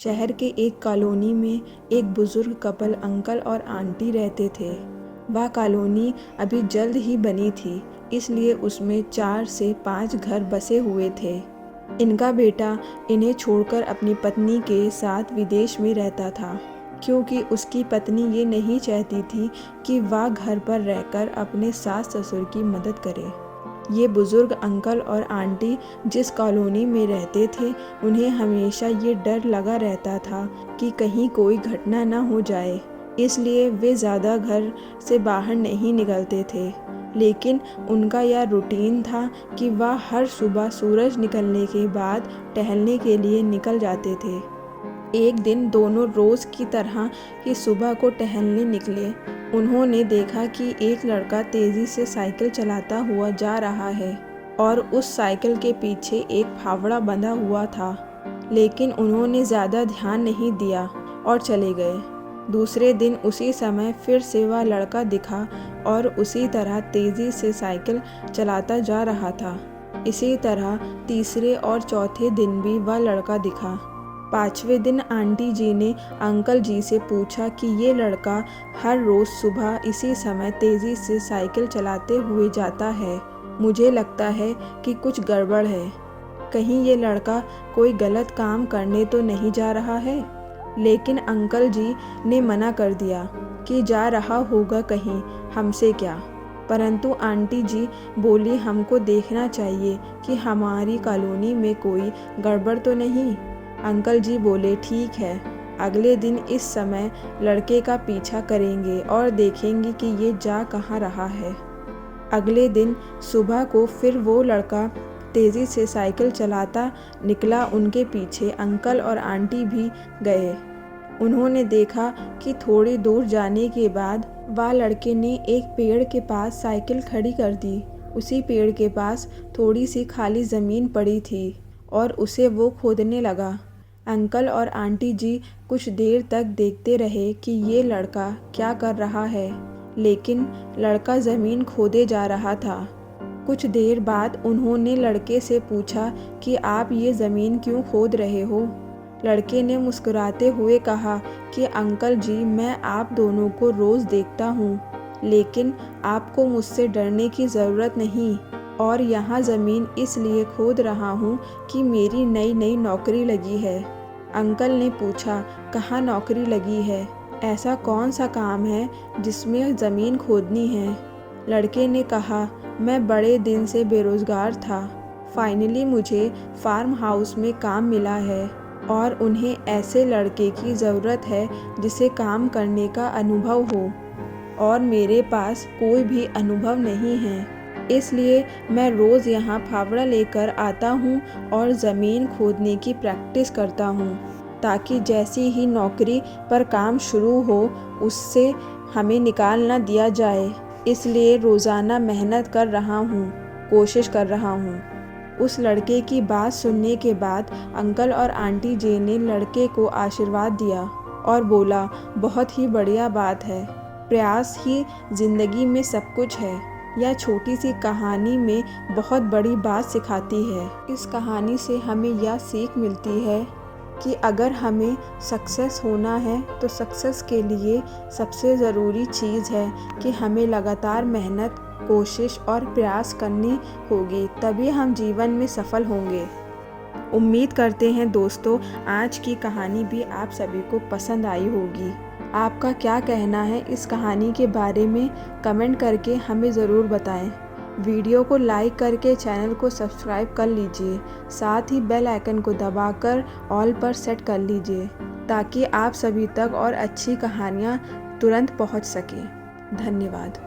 शहर के एक कॉलोनी में एक बुजुर्ग कपल अंकल और आंटी रहते थे। वह कॉलोनी अभी जल्द ही बनी थी, इसलिए उसमें 4 से 5 घर बसे हुए थे। इनका बेटा इन्हें छोड़कर अपनी पत्नी के साथ विदेश में रहता था, क्योंकि उसकी पत्नी ये नहीं चाहती थी कि वह घर पर रहकर अपने सास ससुर की मदद करे। ये बुजुर्ग अंकल और आंटी जिस कॉलोनी में रहते थे, उन्हें हमेशा ये डर लगा रहता था कि कहीं कोई घटना न हो जाए, इसलिए वे ज़्यादा घर से बाहर नहीं निकलते थे। लेकिन उनका यह रूटीन था कि वह हर सुबह सूरज निकलने के बाद टहलने के लिए निकल जाते थे। एक दिन दोनों रोज़ की तरह ही सुबह को टहलने निकले। उन्होंने देखा कि एक लड़का तेज़ी से साइकिल चलाता हुआ जा रहा है और उस साइकिल के पीछे एक फावड़ा बंधा हुआ था, लेकिन उन्होंने ज़्यादा ध्यान नहीं दिया और चले गए। दूसरे दिन उसी समय फिर से वह लड़का दिखा और उसी तरह तेज़ी से साइकिल चलाता जा रहा था। इसी तरह तीसरे और चौथे दिन भी वह लड़का दिखा। 5वें दिन आंटी जी ने अंकल जी से पूछा कि ये लड़का हर रोज़ सुबह इसी समय तेज़ी से साइकिल चलाते हुए जाता है। मुझे लगता है कि कुछ गड़बड़ है। कहीं ये लड़का कोई गलत काम करने तो नहीं जा रहा है? लेकिन अंकल जी ने मना कर दिया कि जा रहा होगा कहीं, हमसे क्या। परंतु आंटी जी बोली, हमको देखना चाहिए कि हमारी कॉलोनी में कोई गड़बड़ तो नहीं। अंकल जी बोले, ठीक है, अगले दिन इस समय लड़के का पीछा करेंगे और देखेंगे कि ये जा कहाँ रहा है। अगले दिन सुबह को फिर वो लड़का तेज़ी से साइकिल चलाता निकला। उनके पीछे अंकल और आंटी भी गए। उन्होंने देखा कि थोड़ी दूर जाने के बाद वह लड़के ने एक पेड़ के पास साइकिल खड़ी कर दी। उसी पेड़ के पास थोड़ी सी खाली ज़मीन पड़ी थी और उसे वो खोदने लगा। अंकल और आंटी जी कुछ देर तक देखते रहे कि ये लड़का क्या कर रहा है, लेकिन लड़का ज़मीन खोदे जा रहा था। कुछ देर बाद उन्होंने लड़के से पूछा कि आप ये ज़मीन क्यों खोद रहे हो? लड़के ने मुस्कुराते हुए कहा कि अंकल जी, मैं आप दोनों को रोज़ देखता हूँ, लेकिन आपको मुझसे डरने की ज़रूरत नहीं, और यहाँ ज़मीन इसलिए खोद रहा हूँ कि मेरी नई नौकरी लगी है। अंकल ने पूछा, कहाँ नौकरी लगी है? ऐसा कौन सा काम है जिसमें ज़मीन खोदनी है? लड़के ने कहा, मैं बड़े दिन से बेरोज़गार था। फाइनली मुझे फार्म हाउस में काम मिला है और उन्हें ऐसे लड़के की ज़रूरत है जिसे काम करने का अनुभव हो, और मेरे पास कोई भी अनुभव नहीं है। इसलिए मैं रोज़ यहाँ फावड़ा लेकर आता हूँ और ज़मीन खोदने की प्रैक्टिस करता हूँ, ताकि जैसी ही नौकरी पर काम शुरू हो उससे हमें निकाल ना दिया जाए। इसलिए रोज़ाना मेहनत कर रहा हूँ, कोशिश कर रहा हूँ। उस लड़के की बात सुनने के बाद अंकल और आंटी जी ने लड़के को आशीर्वाद दिया और बोला, बहुत ही बढ़िया बात है, प्रयास ही ज़िंदगी में सब कुछ है। यह छोटी सी कहानी में बहुत बड़ी बात सिखाती है। इस कहानी से हमें यह सीख मिलती है कि अगर हमें सक्सेस होना है तो सक्सेस के लिए सबसे ज़रूरी चीज़ है कि हमें लगातार मेहनत, कोशिश और प्रयास करनी होगी, तभी हम जीवन में सफल होंगे। उम्मीद करते हैं दोस्तों, आज की कहानी भी आप सभी को पसंद आई होगी। आपका क्या कहना है इस कहानी के बारे में कमेंट करके हमें ज़रूर बताएं। वीडियो को लाइक करके चैनल को सब्सक्राइब कर लीजिए, साथ ही बेल आइकन को दबाकर ऑल पर सेट कर लीजिए, ताकि आप सभी तक और अच्छी कहानियाँ तुरंत पहुँच सकें। धन्यवाद।